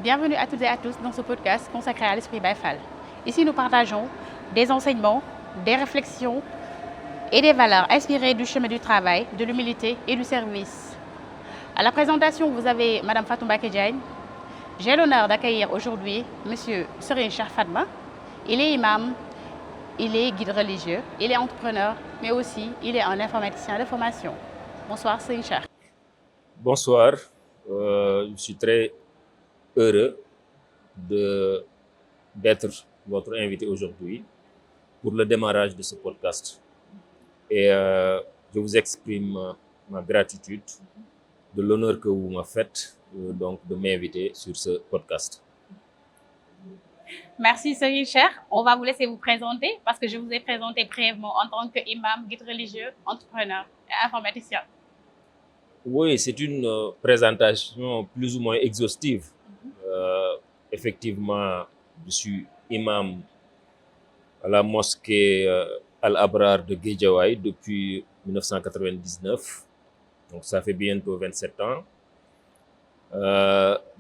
Bienvenue à toutes et à tous dans ce podcast consacré à l'esprit Baye Fall. Ici, nous partageons des enseignements, des réflexions et des valeurs inspirées du chemin du travail, de l'humilité et du service. À la présentation, vous avez Madame Fatou Mbacké Diagne. J'ai l'honneur d'accueillir aujourd'hui Monsieur Serigne Cheikh Fatma. Il est imam, il est guide religieux, il est entrepreneur, mais aussi il est un informaticien de formation. Bonsoir Serigne Cheikh. Bonsoir, je suis très heureux d'être votre invité aujourd'hui pour le démarrage de ce podcast. Et je vous exprime ma gratitude de l'honneur que vous me faites donc de m'inviter sur ce podcast. Merci Serigne Cheikh. On va vous laisser vous présenter parce que je vous ai présenté brièvement en tant qu'imam, guide religieux, entrepreneur et informaticien. Oui, c'est une présentation plus ou moins exhaustive. Effectivement, je suis imam à la mosquée Al-Abrar de Guédiawaye depuis 1999. Donc ça fait bientôt 27 ans.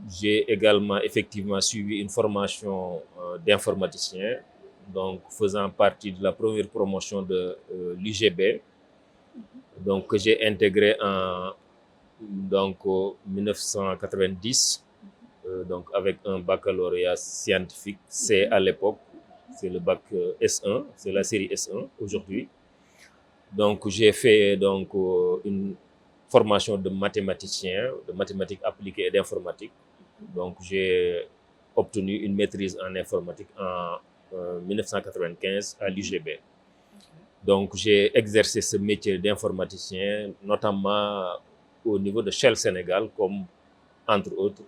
J'ai également effectivement suivi une formation d'informaticien, donc faisant partie de la première promotion de l'UGB, donc que j'ai intégré en 1990, donc avec un baccalauréat scientifique C à l'époque, c'est le bac S1, c'est la série S1 aujourd'hui. Donc j'ai fait donc une formation de mathématicien, de mathématiques appliquées et d'informatique. Donc j'ai obtenu une maîtrise en informatique en 1995 à l'UGB. Donc j'ai exercé ce métier d'informaticien, notamment au niveau de Shell Sénégal, comme entre autres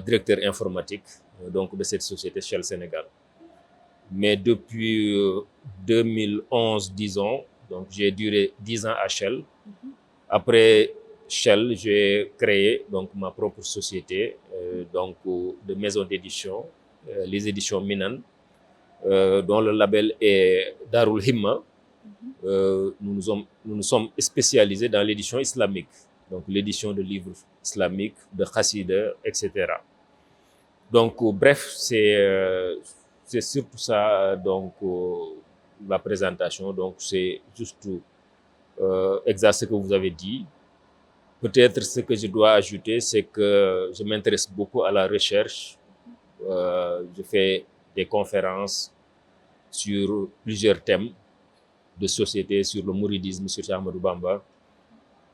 directeur informatique donc de cette société Shell Sénégal. Mais depuis 2011, disons, donc j'ai duré 10 ans à Shell. Après Shell, j'ai créé donc ma propre société donc de maison d'édition, les éditions Minan, dont le label est Darul Himma. Nous nous sommes spécialisés dans l'édition islamique, donc l'édition de livres islamiques, de khassida, etc. Donc bref, c'est surtout ça donc la présentation. Donc c'est juste exact ce que vous avez dit. Peut-être ce que je dois ajouter, c'est que je m'intéresse beaucoup à la recherche. Je fais des conférences sur plusieurs thèmes de société, sur le mouridisme, sur Cheikh Ahmadou Bamba.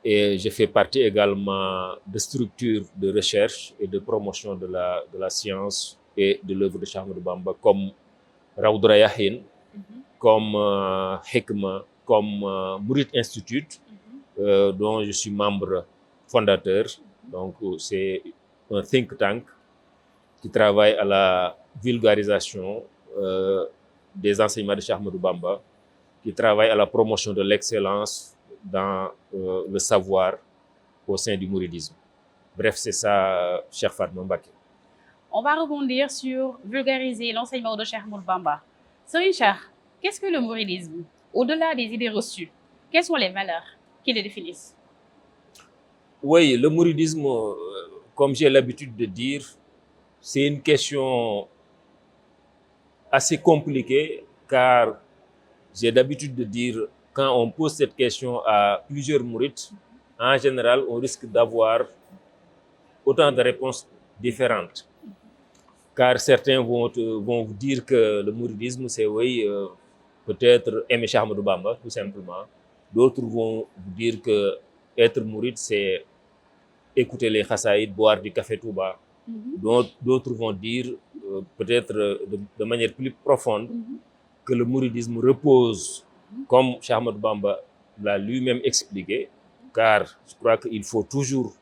Et je fais partie également de structures de recherche et de promotion de la science et de l'œuvre de Cheikh Ahmadou Bamba, comme Rawd Rayaahin, comme Hikma, comme Mourid Institute, dont je suis membre fondateur. Donc c'est un think tank qui travaille à la vulgarisation des enseignements de Cheikh Ahmadou Bamba, qui travaille à la promotion de l'excellence dans le savoir au sein du mouridisme. Bref, c'est ça, Cheikh Fatma Mbacké. On va rebondir sur vulgariser l'enseignement de Cheikh Ahmadou Bamba. Serigne Cheikh, qu'est-ce que le mouridisme? Au-delà des idées reçues, quelles sont les valeurs qui le définissent? Oui, le mouridisme, comme j'ai l'habitude de dire, c'est une question assez compliquée, car j'ai l'habitude de dire, quand on pose cette question à plusieurs mourides, en général, on risque d'avoir autant de réponses différentes. Car certains vont vous dire que le mouridisme, c'est oui, peut-être aimer Cheikh Ahmadou Bamba, tout simplement. D'autres vont vous dire que être mouride, c'est écouter les khassaïd, boire du café Touba. D'autres vont dire, peut-être de manière plus profonde, que le mouridisme repose, comme Cheikh Ahmadou Bamba l'a lui-même expliqué, car je crois qu'il faut toujours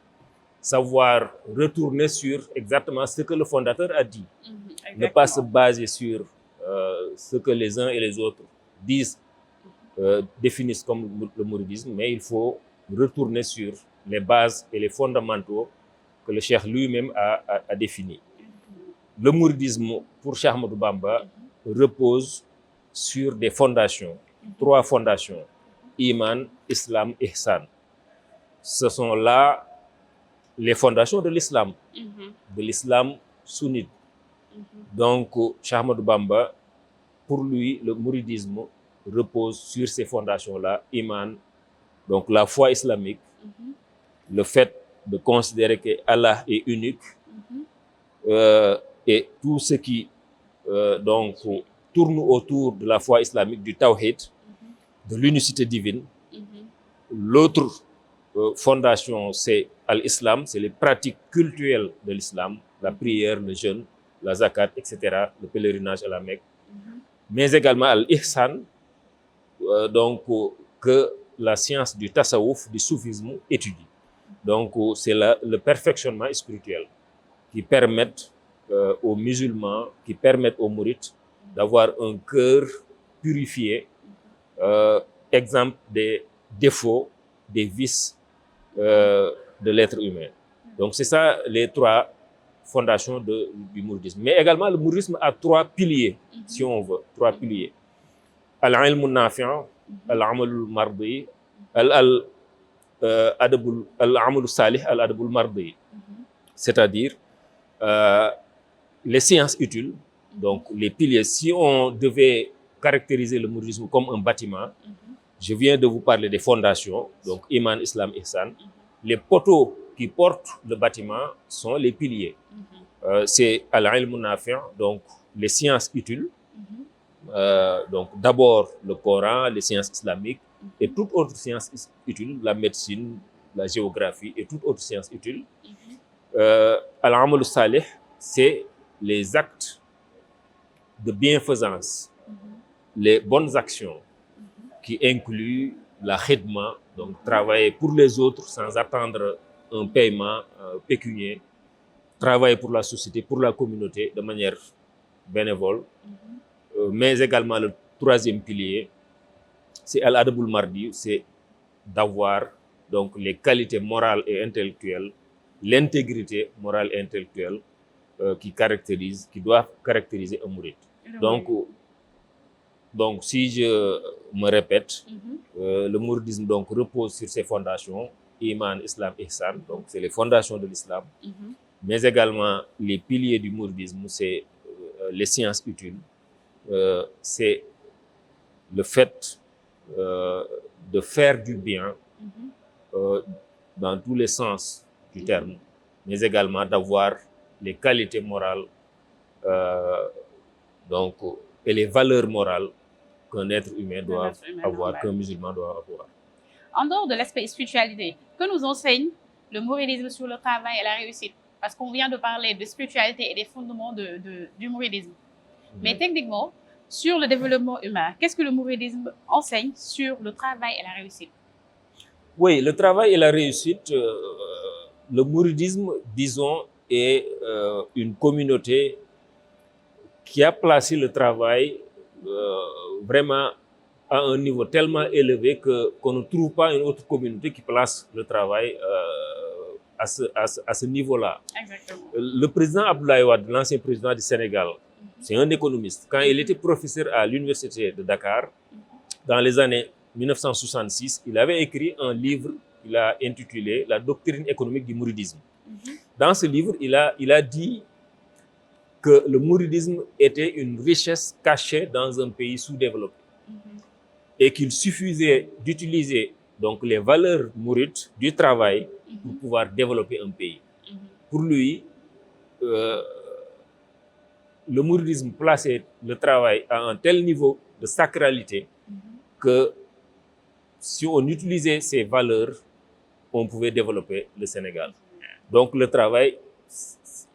savoir retourner sur exactement ce que le fondateur a dit. Ne pas se baser sur ce que les uns et les autres disent, définissent comme le mouridisme, mais il faut retourner sur les bases et les fondamentaux que le cheikh lui-même a définis. Le mouridisme pour Cheikh Ahmadou Bamba repose sur des fondations, 3 fondations: Iman, Islam, Ihsan. Ce sont là les fondations de l'islam sunnite. Donc, Cheikh Ahmadou Bamba, pour lui, le mouridisme repose sur ces fondations-là, iman, donc la foi islamique, le fait de considérer que Allah est unique, et tout ce qui donc tourne autour de la foi islamique, du tawhid, de l'unicité divine. L'autre fondation, c'est l'islam, c'est les pratiques cultuelles de l'islam, la prière, le jeûne, la zakat, etc., le pèlerinage à la Mecque, mais également l'ihsan, donc que la science du tasawwuf, du soufisme étudie. Donc c'est le perfectionnement spirituel qui permettent aux musulmans, qui permettent aux mourides d'avoir un cœur purifié, exempt des défauts, des vices de l'être humain. Donc c'est ça les trois fondations du mouridisme. Mais également le mouridisme a trois piliers, si on veut, trois piliers. Al-ilm al-nafi', al-amal al-mardi, al-amal al-salih, al-adab al-mardi. C'est-à-dire les sciences utiles, donc les piliers. Si on devait caractériser le mouridisme comme un bâtiment, je viens de vous parler des fondations, donc Iman, Islam, Ihsan. Les poteaux qui portent le bâtiment sont les piliers. C'est al-ilm al-nafi', donc les sciences utiles. Donc d'abord le Coran, les sciences islamiques et toute autre science utile, la médecine, la géographie et toute autre science utile. Al-amal salih, c'est les actes de bienfaisance, les bonnes actions qui incluent la khidma, donc travailler pour les autres sans attendre un paiement pécuniaire, travailler pour la société, pour la communauté de manière bénévole. Mais également le troisième pilier, c'est al-adab al-mardi, c'est d'avoir donc les qualités morales et intellectuelles, l'intégrité morale et intellectuelle qui doivent caractériser un mouride. Donc si je me répète, le mouridisme donc repose sur ses fondations, Iman, Islam, Ihsan, donc c'est les fondations de l'islam, mais également les piliers du mouridisme, c'est les sciences utiles. C'est le fait de faire du bien dans tous les sens du terme, mais également d'avoir les qualités morales donc, et les valeurs morales qu'un être humain doit avoir, qu'un musulman doit avoir. En dehors de l'aspect spiritualité, que nous enseigne le mouridisme sur le travail et la réussite? Parce qu'on vient de parler de spiritualité et des fondements du mouridisme. Mais techniquement, sur le développement humain, qu'est-ce que le mouridisme enseigne sur le travail et la réussite? Oui, le travail et la réussite, le mouridisme, disons, est une communauté qui a placé le travail vraiment à un niveau tellement élevé qu'on ne trouve pas une autre communauté qui place le travail à ce niveau-là. Exactement. Le président Abdoulaye Wade, l'ancien président du Sénégal, c'est un économiste. Quand il était professeur à l'université de Dakar, dans les années 1966, il avait écrit un livre qu'il a intitulé « La doctrine économique du mouridisme ». Dans ce livre, il a dit que le mouridisme était une richesse cachée dans un pays sous-développé et qu'il suffisait d'utiliser donc les valeurs mourides du travail pour pouvoir développer un pays. Pour lui, le mouridisme plaçait le travail à un tel niveau de sacralité que si on utilisait ces valeurs, on pouvait développer le Sénégal. Donc le travail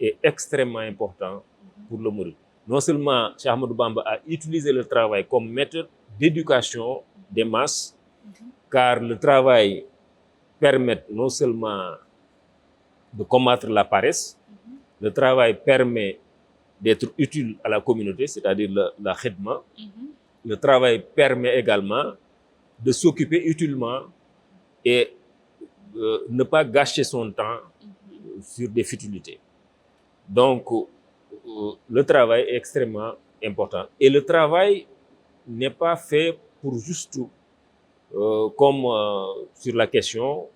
est extrêmement important pour le mouride. Non seulement Cheikh Ahmadou Bamba a utilisé le travail comme méthode d'éducation des masses, car le travail permet non seulement de combattre la paresse, le travail permet d'être utile à la communauté, c'est-à-dire la khidma. Le travail permet également de s'occuper utilement et ne pas gâcher son temps sur des futilités. Donc, le travail est extrêmement important. Et le travail n'est pas fait pour juste, comme sur la question,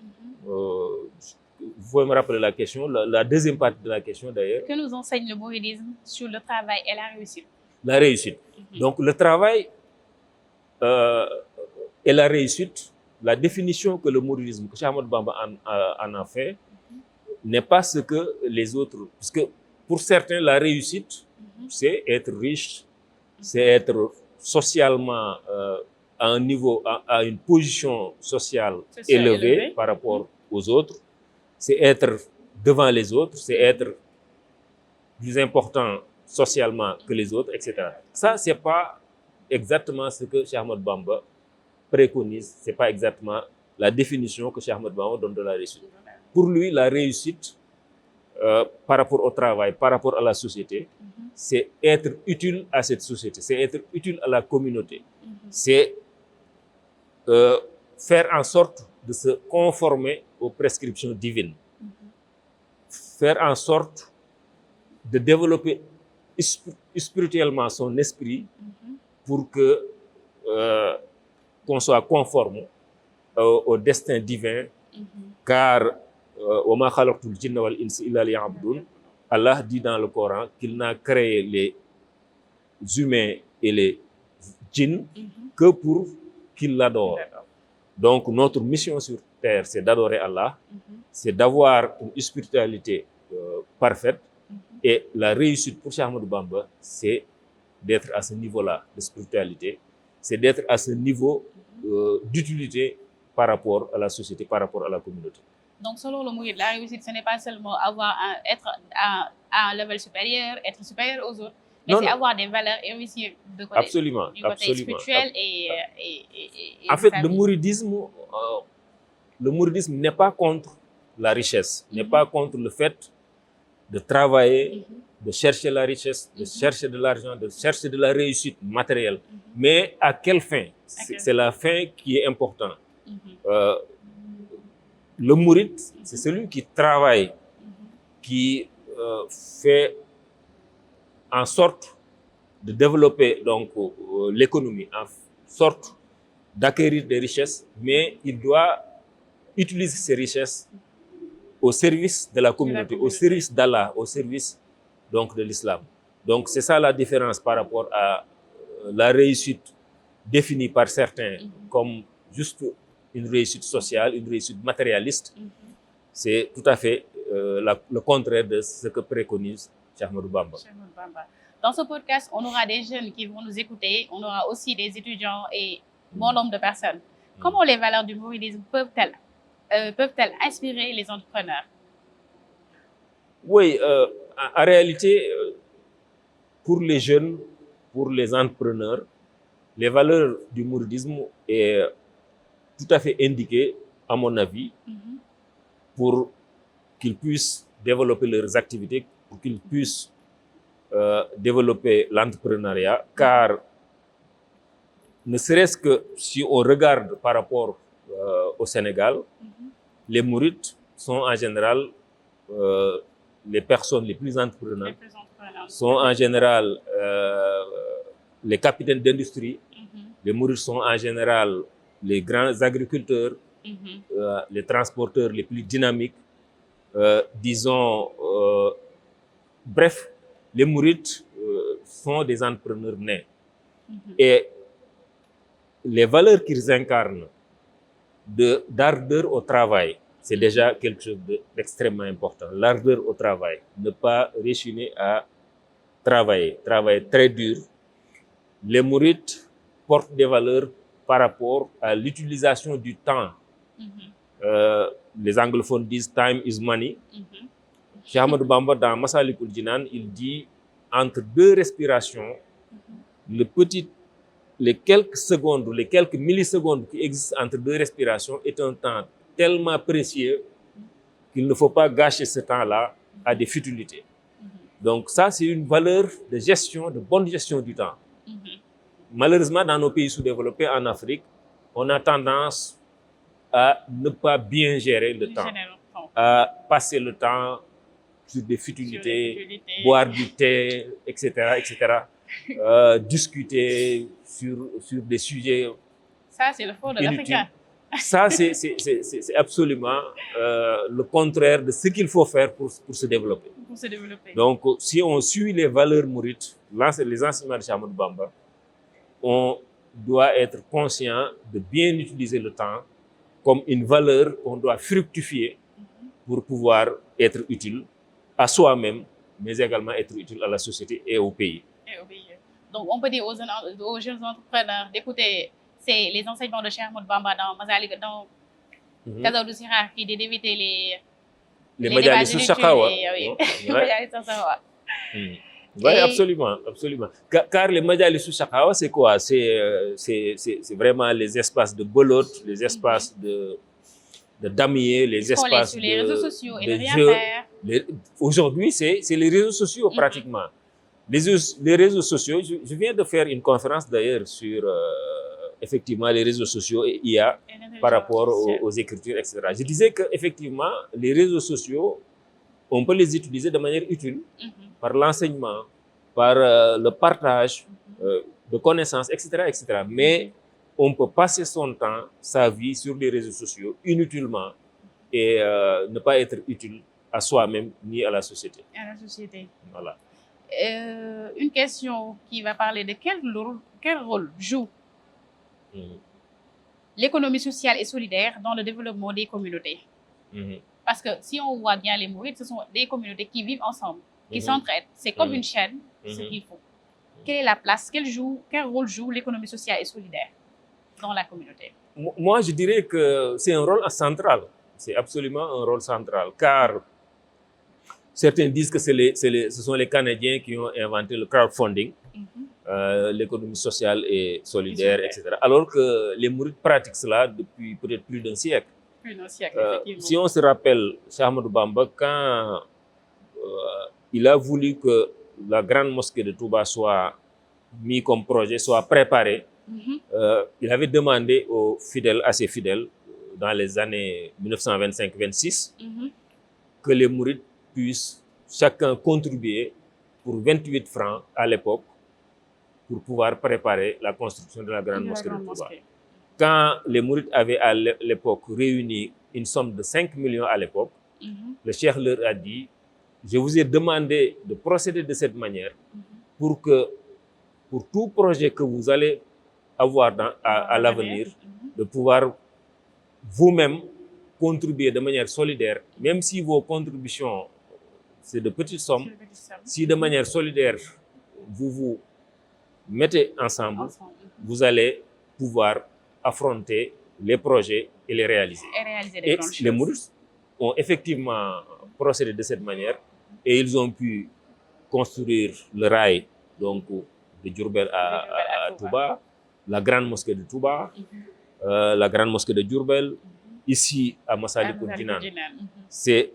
vous pouvez me rappeler la question, la deuxième partie de la question d'ailleurs. Que nous enseigne le mouridisme sur le travail et la réussite? La réussite. Donc le travail et la réussite, la définition que le mouridisme, que Cheikh Ahmadou Bamba en a fait, n'est pas ce que les autres... Parce que pour certains, la réussite, c'est être riche, c'est être socialement à un niveau, à une position sociale élevée par rapport aux autres, c'est être devant les autres, c'est être plus important socialement que les autres, etc. Ça, c'est pas exactement ce que Cheikh Ahmadou Bamba préconise, c'est pas exactement la définition que Cheikh Ahmadou Bamba donne de la réussite. Pour lui, la réussite, par rapport au travail, par rapport à la société, c'est être utile à cette société, c'est être utile à la communauté, c'est faire en sorte de se conformer aux prescriptions divines, faire en sorte de développer spirituellement son esprit pour que qu'on soit conforme au destin divin, car wa ma khalaqtul jinna wal insa illa liya'budun, Allah dit dans le Coran qu'il n'a créé les humains et les djinns que pour qu'ils l'adorent. Donc notre mission sur terre, c'est d'adorer Allah, c'est d'avoir une spiritualité parfaite, et la réussite pour Cheikh Ahmadou Bamba, c'est d'être à ce niveau-là de spiritualité, c'est d'être à ce niveau d'utilité par rapport à la société, par rapport à la communauté. Donc, selon le mouride, la réussite, ce n'est pas seulement être à un level supérieur, être supérieur aux autres, mais c'est avoir des valeurs et réussir de côté, absolument, du côté spirituel et en fait, le mouridisme n'est pas contre la richesse, n'est pas contre le fait de travailler, de chercher la richesse, de chercher de l'argent, de chercher de la réussite matérielle. Mais à quelle fin? C'est la fin qui est importante. Le mouride, c'est celui qui travaille, qui fait en sorte de développer donc l'économie, en sorte d'acquérir des richesses, mais il doit utiliser ces richesses au service de la communauté, au service d'Allah, au service donc de l'islam. Donc c'est ça la différence par rapport à la réussite définie par certains comme juste une réussite sociale, une réussite matérialiste. C'est tout à fait le contraire de ce que préconise Cheikh Ahmadou Bamba. Dans ce podcast, on aura des jeunes qui vont nous écouter, on aura aussi des étudiants et bon nombre de personnes. Comment les valeurs du mouridisme peuvent-elles inspirer les entrepreneurs? Oui, en réalité, pour les jeunes, pour les entrepreneurs, les valeurs du mouridisme est tout à fait indiquées, à mon avis, pour qu'ils puissent développer leurs activités, pour qu'ils puissent développer l'entrepreneuriat, car ne serait-ce que si on regarde par rapport au Sénégal, les mourides sont en général les personnes les plus entreprenantes, sont en général les capitaines d'industrie, les mourides sont en général les grands agriculteurs, les transporteurs les plus dynamiques, disons, bref, les mourides sont des entrepreneurs nés. Et les valeurs qu'ils incarnent d'ardeur au travail, c'est déjà quelque chose d'extrêmement important. L'ardeur au travail, ne pas rechigner à travailler très dur. Les mourides portent des valeurs par rapport à l'utilisation du temps. Les anglophones disent time is money. Cheikh Ahmadou Bamba, dans Massalikul Jinan, il dit entre deux respirations, les quelques secondes ou les quelques millisecondes qui existent entre deux respirations est un temps tellement précieux qu'il ne faut pas gâcher ce temps-là à des futilités. Donc ça, c'est une valeur de gestion, de bonne gestion du temps. Malheureusement, dans nos pays sous-développés, en Afrique, on a tendance à ne pas bien gérer le temps, à passer le temps sur des futilités, boire du thé, etc., discuter sur des sujets ça, c'est le fond de l'Africain. Ça, c'est absolument le contraire de ce qu'il faut faire pour se développer. Pour se développer. Donc, si on suit les valeurs mourides, les enseignements de Cheikh Ahmadou Bamba, on doit être conscient de bien utiliser le temps comme une valeur qu'on doit fructifier pour pouvoir être utile à soi-même, mais également être utile à la société et au pays. Donc, on peut dire aux jeunes entrepreneurs d'écouter les enseignements de Cheikh Ahmadou Bamba dans Masalik, dans Tazawudu Sirar, qui d'éviter les Majalis Chakawa. Oui, absolument, absolument. Car les Majalis Chakawa, c'est quoi? C'est vraiment les espaces de belote, les espaces de damier, les espaces sur les réseaux sociaux et de rien jeux. faire. Aujourd'hui, c'est les réseaux sociaux pratiquement. Les réseaux sociaux, je viens de faire une conférence d'ailleurs sur effectivement les réseaux sociaux et IA par rapport aux écritures, etc. Je disais qu'effectivement, les réseaux sociaux, on peut les utiliser de manière utile par l'enseignement, par le partage de connaissances, etc., etc. Mais on peut passer son temps, sa vie sur les réseaux sociaux inutilement et ne pas être utile à soi-même ni à la société. À la société. Voilà. Une question qui va parler de quel rôle joue l'économie sociale et solidaire dans le développement des communautés. Parce que si on voit bien les mourides, ce sont des communautés qui vivent ensemble, qui s'entraident. C'est comme une chaîne, ce qu'il faut. Quelle est la place, quel rôle joue l'économie sociale et solidaire dans la communauté? Moi, je dirais que c'est un rôle central. C'est absolument un rôle central, car certains disent que ce sont les Canadiens qui ont inventé le crowdfunding, l'économie sociale et solidaire, etc. Alors que les mourides pratiquent cela depuis peut-être plus d'un siècle. Effectivement. Si on se rappelle, Cheikh Ahmadou Bamba, quand il a voulu que la grande mosquée de Touba soit mise comme projet, soit préparée, il avait demandé aux fidèles, à ses fidèles, dans les années 1925-26, que les mourides puissent chacun contribuer pour 28 francs à l'époque pour pouvoir préparer la construction de la grande mosquée de Touba. Quand les mourides avaient à l'époque réuni une somme de 5 millions à l'époque, le cheikh leur a dit: je vous ai demandé de procéder de cette manière pour tout projet que vous allez avoir à l'avenir, de pouvoir vous-même contribuer de manière solidaire, même si vos contributions, c'est de petites sommes, si de manière solidaire, vous vous mettez ensemble, vous allez pouvoir affronter les projets et les réaliser. Et les mourides ont effectivement procédé de cette manière et ils ont pu construire le rail donc, de Diourbel à Touba, la grande mosquée de Touba, la grande mosquée de Diourbel, ici à Massalikul Jinan. C'est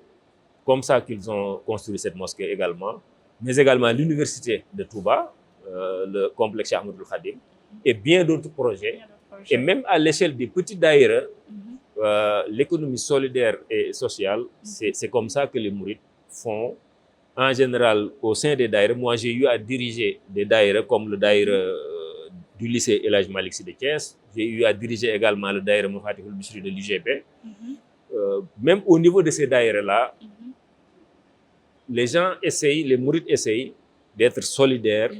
comme ça qu'ils ont construit cette mosquée également, mais également l'université de Touba, le complexe Cheikh Ahmadoul Khadim, et bien d'autres projets. Et même à l'échelle des petits daïras, l'économie solidaire et sociale, c'est comme ça que les mourides font. En général, au sein des daïras, moi j'ai eu à diriger des daïras comme le daïra du lycée El Hadj Malick Sy de Thiès. J'ai eu à diriger également le daïra Mafatihul Bichri de l'UGB. Même au niveau de ces daïras-là, les gens essayent, les mourides essayent d'être solidaires,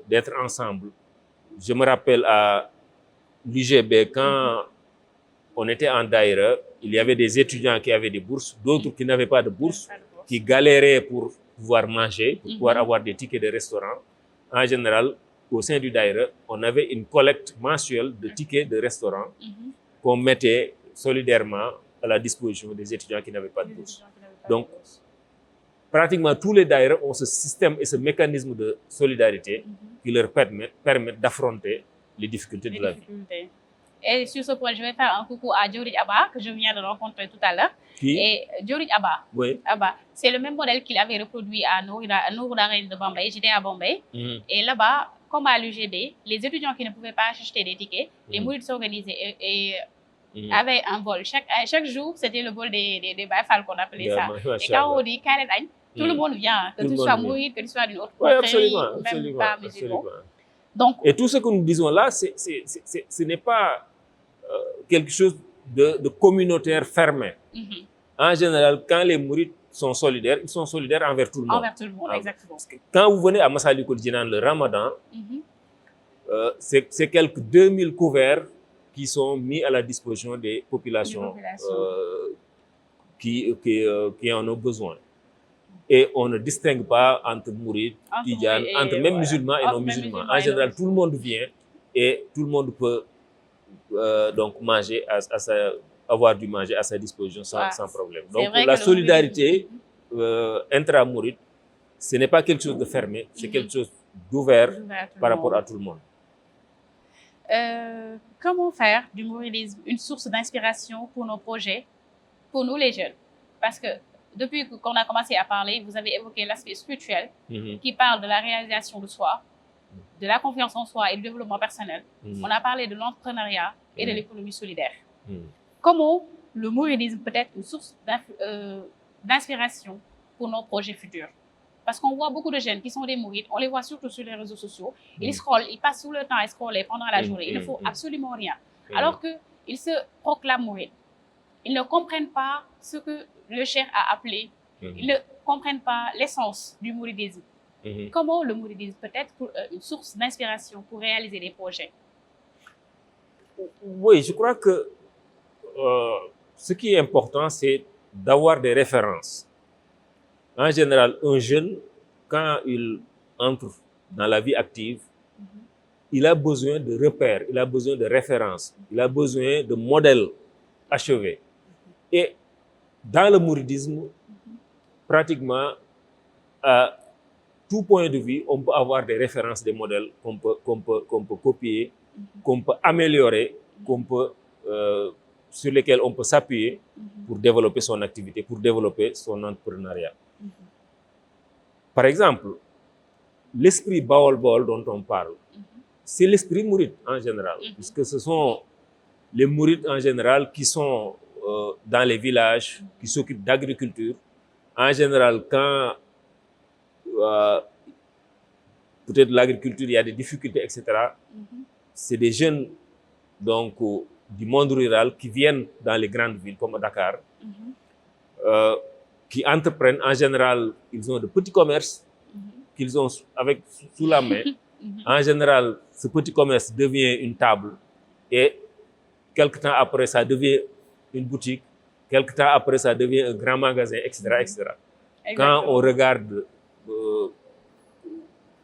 d'être ensemble. Je me rappelle à l'UGB, quand on était en daïra, il y avait des étudiants qui avaient des bourses, d'autres qui n'avaient pas de bourse, qui galéraient pour pouvoir manger, pour pouvoir avoir des tickets de restaurant. En général, au sein du daïra, on avait une collecte mensuelle de tickets de restaurant qu'on mettait solidairement à la disposition des étudiants qui n'avaient pas de bourse. Donc, pratiquement tous les daïras ont ce système et ce mécanisme de solidarité qui leur permettent d'affronter les difficultés de la vie. Et sur ce point, je vais faire un coucou à Diourij Abba, que je viens de rencontrer tout à l'heure. Et Diourij Abba, oui. C'est le même modèle qu'il avait reproduit à Nour Darayni de Bombay. J'étais à Bombay. Et là-bas, comme à l'UGB, les étudiants qui ne pouvaient pas acheter des tickets, les mourides s'organisaient et avaient un vol. Chaque jour, c'était le vol des Baïfal qu'on appelait ça. Et quand on dit Karen Agne, tout le monde vient, que tu sois mouride, que tu sois d'une autre confrérie, même pas musulman. Donc, et tout ce que nous disons là, ce n'est pas quelque chose de communautaire fermé. En général, quand les mourides sont solidaires, ils sont solidaires envers tout le monde. Envers tout le monde, exactement. Quand vous venez à Massalikul Jinan le Ramadan, c'est quelques 2000 couverts qui sont mis à la disposition des populations qui en ont besoin. Et on ne distingue pas entre mourides, tidjanes, entre même musulmans et non musulmans. En général, tout le monde vient et tout le monde peut donc manger, avoir du manger à sa disposition sans problème. Donc la solidarité intra-mouride, ce n'est pas quelque chose de fermé, c'est quelque chose d'ouvert par rapport à tout le monde. Comment faire du mouridisme une source d'inspiration pour nos projets, pour nous les jeunes? Parce que depuis qu'on a commencé à parler, vous avez évoqué l'aspect spirituel qui parle de la réalisation de soi, de la confiance en soi et du développement personnel. On a parlé de l'entrepreneuriat et de l'économie solidaire. Comment le mouridisme peut être une source d'inspiration pour nos projets futurs? Parce qu'on voit beaucoup de jeunes qui sont des mourides, on les voit surtout sur les réseaux sociaux, ils scrollent, ils passent tout le temps à scroller pendant la journée, il ne faut absolument rien. Alors qu'ils se proclament mourides. Ils ne comprennent pas ce que le cheikh a appelé, ils ne comprennent pas l'essence du mouridisme. Comment le mouridisme peut être une source d'inspiration pour réaliser des projets? Oui, je crois que ce qui est important, c'est d'avoir des références. En général, un jeune, quand il entre dans la vie active, il a besoin de repères, il a besoin de références, il a besoin de modèles achevés. Et dans le mouridisme, pratiquement, à tout point de vue, on peut avoir des références, des modèles qu'on peut copier, qu'on peut améliorer, sur lesquels on peut s'appuyer pour développer son activité, pour développer son entrepreneuriat. Par exemple, l'esprit Baol-Baol dont on parle, c'est l'esprit mouride en général, puisque ce sont les mourides en général qui sont dans les villages, qui s'occupent d'agriculture. En général, quand peut-être l'agriculture, il y a des difficultés, etc., c'est des jeunes donc, du monde rural qui viennent dans les grandes villes comme Dakar, qui entreprennent. En général, ils ont de petits commerces qu'ils ont sous la main. En général, ce petit commerce devient une table et quelque temps après, ça devient une boutique. Quelque temps après, ça devient un grand magasin, etc. etc. Quand on regarde,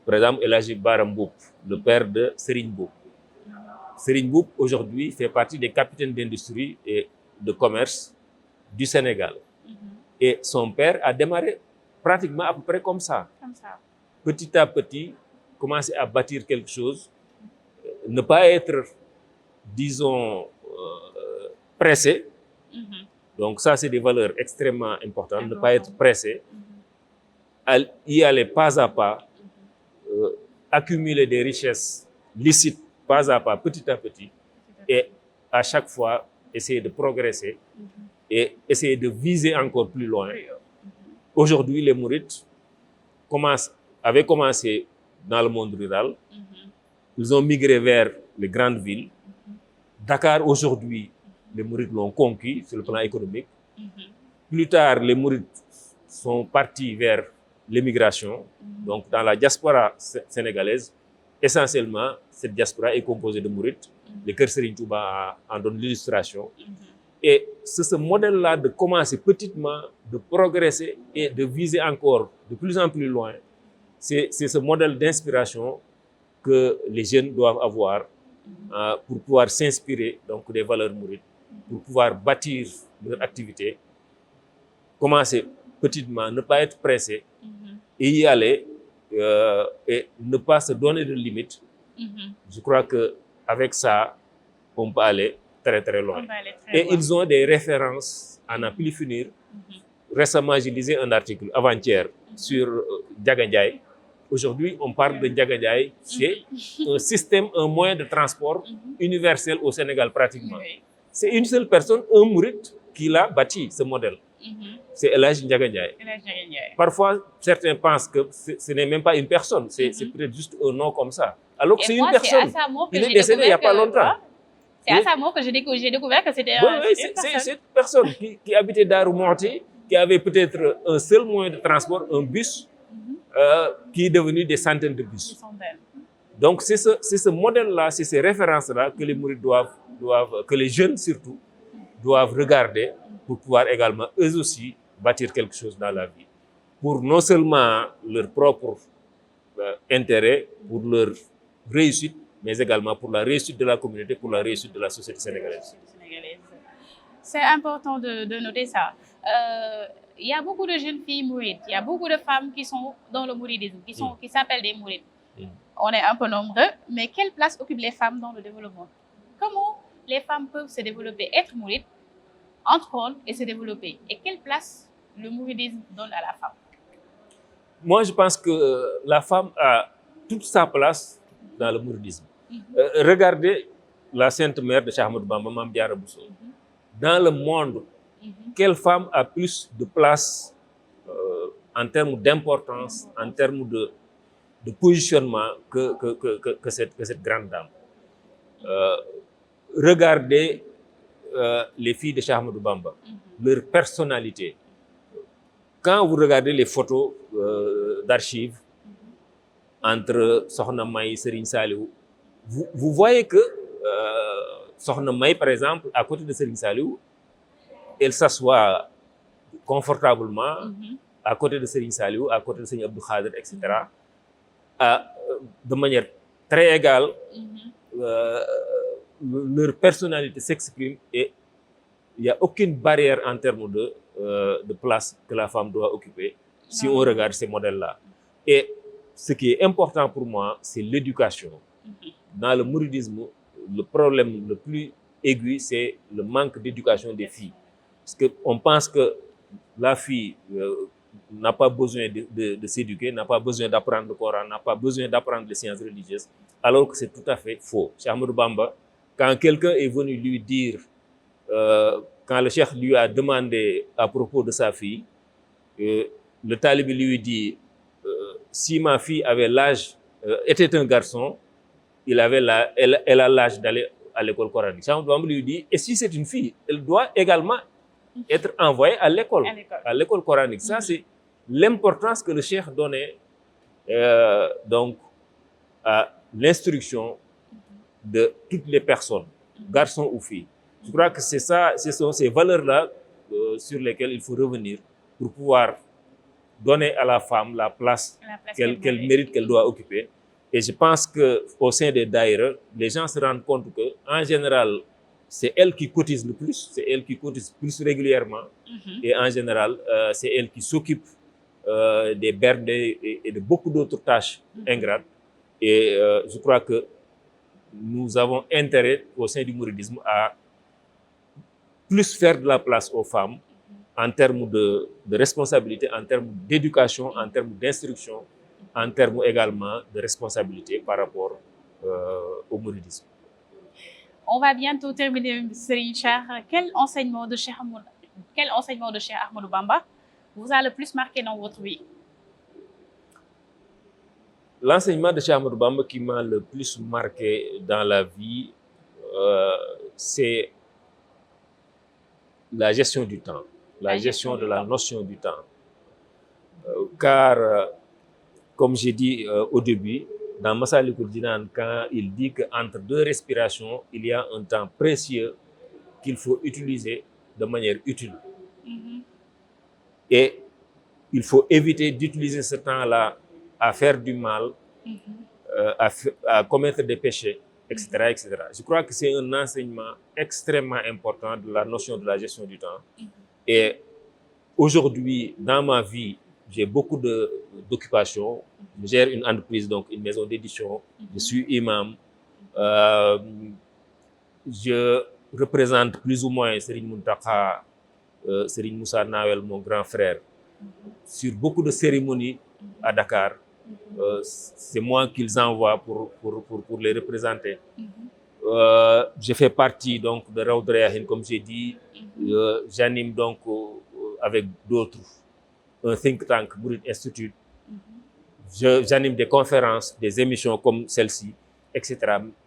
par exemple, El Hadji Bara Mboup, le père de Serigne Mboup. Serigne Mboup, aujourd'hui, fait partie des capitaines d'industrie et de commerce du Sénégal. Et son père a démarré pratiquement à peu près comme ça. Petit à petit, commencer à bâtir quelque chose, ne pas être, disons, pressé. Donc ça, c'est des valeurs extrêmement importantes, ne pas être pressé, y aller pas à pas, accumuler des richesses licites pas à pas, petit à petit, et à chaque fois, essayer de progresser et essayer de viser encore plus loin. Aujourd'hui, les mourides avaient commencé dans le monde rural. Ils ont migré vers les grandes villes. Dakar, aujourd'hui, les mourides l'ont conquis sur le plan économique. Plus tard, les mourides sont partis vers l'émigration. Donc, dans la diaspora sénégalaise, essentiellement, cette diaspora est composée de mourides. Le Kër Serigne Touba en donne l'illustration. Et c'est ce modèle-là de commencer petitement, de progresser et de viser encore de plus en plus loin. C'est ce modèle d'inspiration que les jeunes doivent avoir pour pouvoir s'inspirer donc des valeurs mourides, pour pouvoir bâtir leur activité, commencer petitement, ne pas être pressé et y aller et ne pas se donner de limites. Je crois qu'avec ça, on peut aller très très loin. Et ils ont des références à n'en plus finir. Récemment, j'ai lisé un article avant-hier sur Ndiaga Ndiaye. Aujourd'hui, on parle de Ndiaga Ndiaye. C'est un système, un moyen de transport universel au Sénégal pratiquement. C'est une seule personne, un mouride, qui l'a bâti, ce modèle. C'est El Hadji Ndiaga Ndiaye. Parfois, certains pensent que ce n'est même pas une personne, c'est peut-être juste un nom comme ça. Alors que c'est une personne. Il est décédé il n'y a pas longtemps. C'est à Samo que j'ai découvert que c'était c'est une personne qui habitait Darou Mouhty, qui avait peut-être un seul moyen de transport, un bus, qui est devenu des centaines de bus. Donc c'est ce modèle-là, c'est ces références-là que les mourides doivent, que les jeunes surtout, doivent regarder pour pouvoir également eux aussi bâtir quelque chose dans la vie. Pour non seulement leur propre intérêt, pour leur réussite, mais également pour la réussite de la communauté, pour la réussite de la société sénégalaise. C'est important de noter ça. Il y a beaucoup de jeunes filles mourides, il y a beaucoup de femmes qui sont dans le mouridisme, qui s'appellent des mourides. On est un peu nombreux, mais quelle place occupent les femmes dans le développement? Comment les femmes peuvent se développer, être mourides, entreprendre et se développer? Et quelle place le mouridisme donne à la femme? Moi, je pense que la femme a toute sa place dans le mouridisme. Regardez la Sainte Mère de Cheikh Ahmadou Bamba, Mame Diarra Bousso. Dans le monde, quelle femme a plus de place en termes d'importance, en termes de positionnement que cette grande dame? Regardez les filles de Cheikh Ahmadou Bamba, leur personnalité. Quand vous regardez les photos d'archives entre Sokhna May et Serigne Saliou, vous voyez que Sokhna May, par exemple, à côté de Serigne Saliou, elle s'assoit confortablement à côté de Serigne Saliou, à côté de Serigne Abdou Khader, etc. De manière très égale, leur personnalité s'exprime et il n'y a aucune barrière en termes de place que la femme doit occuper si on regarde ces modèles-là. Et ce qui est important pour moi, c'est l'éducation. Dans le mouridisme, le problème le plus aigu, c'est le manque d'éducation des filles. Parce qu'on pense que la fille n'a pas besoin de s'éduquer, n'a pas besoin d'apprendre le Coran, n'a pas besoin d'apprendre les sciences religieuses, alors que c'est tout à fait faux. Cheikh Ahmadou Bamba, quand quelqu'un est venu lui dire, quand le cheikh lui a demandé à propos de sa fille, le talibé lui dit, si ma fille avait l'âge, était un garçon, elle a l'âge d'aller à l'école coranique. Cheikh Ahmadou Bamba lui dit, et si c'est une fille, elle doit également être envoyée à l'école coranique. Ça, c'est l'importance que le cheikh donnait donc à l'instruction de toutes les personnes, garçons ou filles. Je crois que c'est ça, ce sont ces valeurs-là sur lesquelles il faut revenir pour pouvoir donner à la femme la place qu'elle mérite, qu'elle doit occuper. Et je pense qu'au sein des daïras, les gens se rendent compte qu'en général, c'est elle qui cotise le plus, c'est elle qui cotise plus régulièrement. Et en général, c'est elle qui s'occupe des bernés et de beaucoup d'autres tâches ingrates. Et je crois que nous avons intérêt au sein du mouridisme à plus faire de la place aux femmes en termes de responsabilité, en termes d'éducation, en termes d'instruction, en termes également de responsabilité par rapport au mouridisme. On va bientôt terminer, Serigne Cheikh. Quel enseignement de Cheikh Ahmadou Bamba vous a le plus marqué dans votre vie? L'enseignement de Cheikh Ahmadou Bamba qui m'a le plus marqué dans la vie, c'est la gestion du temps, la gestion de la notion du temps. Car, comme j'ai dit au début, dans Massalikul Jinan, quand il dit qu'entre deux respirations, il y a un temps précieux qu'il faut utiliser de manière utile. Et il faut éviter d'utiliser ce temps-là à faire du mal, à commettre des péchés, etc., etc. Je crois que c'est un enseignement extrêmement important de la notion de la gestion du temps. Et aujourd'hui, dans ma vie, j'ai beaucoup d'occupations. Je gère une entreprise, donc une maison d'édition. Je suis imam. Je représente plus ou moins Serigne Mountakha, Serigne Moussa Nawel, mon grand frère, sur beaucoup de cérémonies à Dakar. C'est moi qu'ils envoient pour les représenter. Je fais partie donc de Rawd Rayahin, comme j'ai dit. J'anime donc avec d'autres un think tank, Mourid Institute. J'anime des conférences, des émissions comme celle-ci, etc.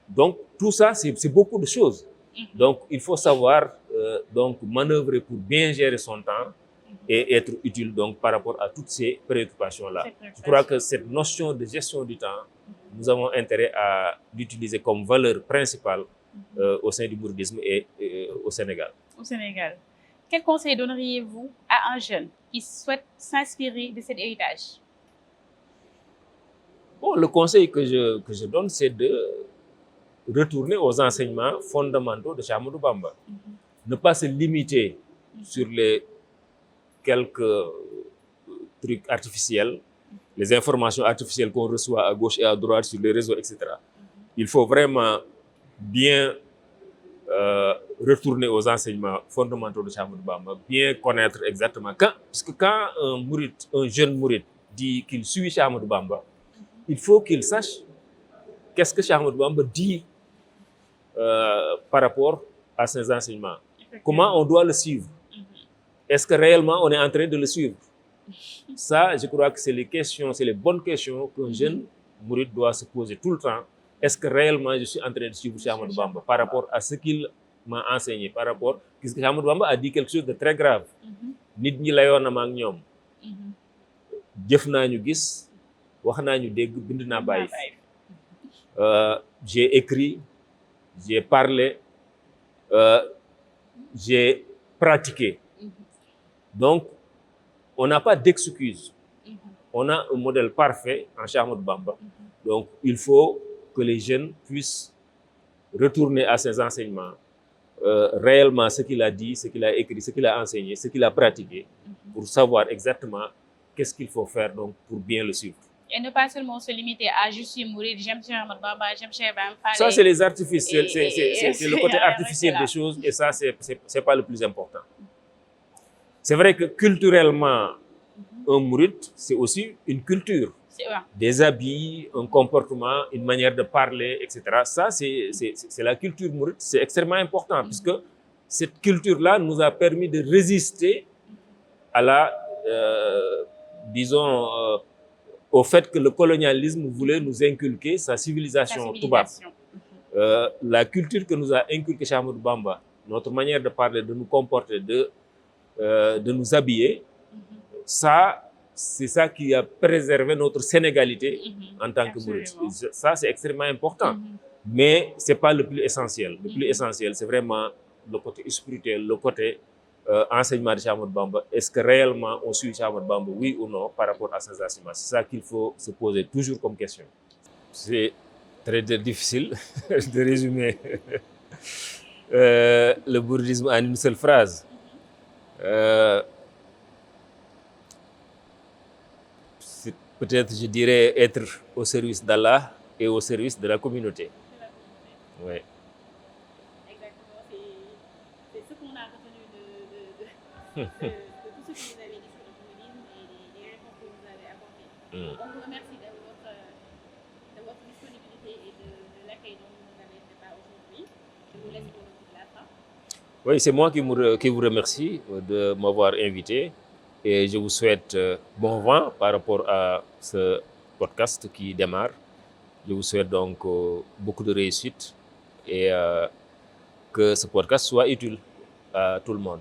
Donc tout ça, c'est beaucoup de choses. Donc, il faut savoir donc manœuvrer pour bien gérer son temps et être utile donc par rapport à toutes ces préoccupations-là. Je crois que cette notion de gestion du temps, nous avons intérêt à l'utiliser comme valeur principale au sein du mouridisme et au Sénégal. Au Sénégal. Quel conseil donneriez-vous à un jeune qui souhaite s'inspirer de cet héritage? Bon, le conseil que je donne, c'est de retourner aux enseignements fondamentaux de Cheikh Ahmadou Bamba. Ne pas se limiter sur les quelques trucs artificiels, les informations artificielles qu'on reçoit à gauche et à droite sur les réseaux, etc. Il faut vraiment bien retourner aux enseignements fondamentaux de Cheikh Ahmadou Bamba, bien connaître exactement. Puisque quand un jeune mouride dit qu'il suit Cheikh Ahmadou Bamba, il faut qu'il sache qu'est-ce que Cheikh Ahmadou Bamba dit par rapport à ses enseignements. Comment on doit le suivre? Est-ce que réellement on est en train de le suivre? Ça, je crois que c'est les bonnes questions qu'un jeune mouride doit se poser tout le temps. Est-ce que réellement je suis en train de suivre Cheikh Ahmadou Bamba par rapport à ce qu'il m'a enseigné, par rapport, puisque Cheikh Ahmadou Bamba a dit quelque chose de très grave. Nit ñi layoon na ma ak ñoom. Jëf naa ñu gis, wax naa ñu dégg, bind naa bàyyi. J'ai écrit, j'ai parlé, j'ai pratiqué. Donc, on n'a pas d'excuse. On a un modèle parfait en Cheikh Ahmadou Bamba. Donc, il faut que les jeunes puissent retourner à ses enseignements, réellement ce qu'il a dit, ce qu'il a écrit, ce qu'il a enseigné, ce qu'il a pratiqué, pour savoir exactement qu'est-ce qu'il faut faire donc, pour bien le suivre. Et ne pas seulement se limiter à je suis mouride, j'aime Cheikh Ahmadou Bamba, j'aime Cheikh Ibrahima Fall. Ça, c'est les artifices, c'est le côté artificiel des choses, et ça, c'est pas le plus important. C'est vrai que culturellement, un mouride, c'est aussi une culture. Des habits, un comportement, une manière de parler, etc. Ça, c'est la culture mouride, c'est extrêmement important, puisque cette culture-là nous a permis de résister à la, disons, au fait que le colonialisme voulait nous inculquer sa civilisation toubab. La culture que nous a inculqué Cheikh Ahmadou Bamba, notre manière de parler, de nous comporter, de nous habiller, ça, c'est ça qui a préservé notre sénégalité en tant que mouride. Ça, c'est extrêmement important. Mais ce n'est pas le plus essentiel. Le plus essentiel, c'est vraiment le côté spirituel, le côté enseignement de Cheikh Ahmadou Bamba. Est-ce que réellement on suit Cheikh Ahmadou Bamba, oui ou non, par rapport à ses enseignements? C'est ça qu'il faut se poser toujours comme question. C'est très difficile de résumer le bouddhisme en une seule phrase. Peut-être, je dirais, être au service d'Allah et au service de la communauté. Oui. Exactement, c'est ce qu'on a retenu de tout ce que vous avez dit sur le bouddhisme et des réponses que vous avez apportées. On vous remercie de votre disponibilité et de l'accueil dont vous nous avez fait part aujourd'hui. Je vous laisse pour le coup de la fin. Oui, c'est moi qui vous remercie de m'avoir invité. Et je vous souhaite bon vent par rapport à ce podcast qui démarre. Je vous souhaite donc beaucoup de réussite et que ce podcast soit utile à tout le monde.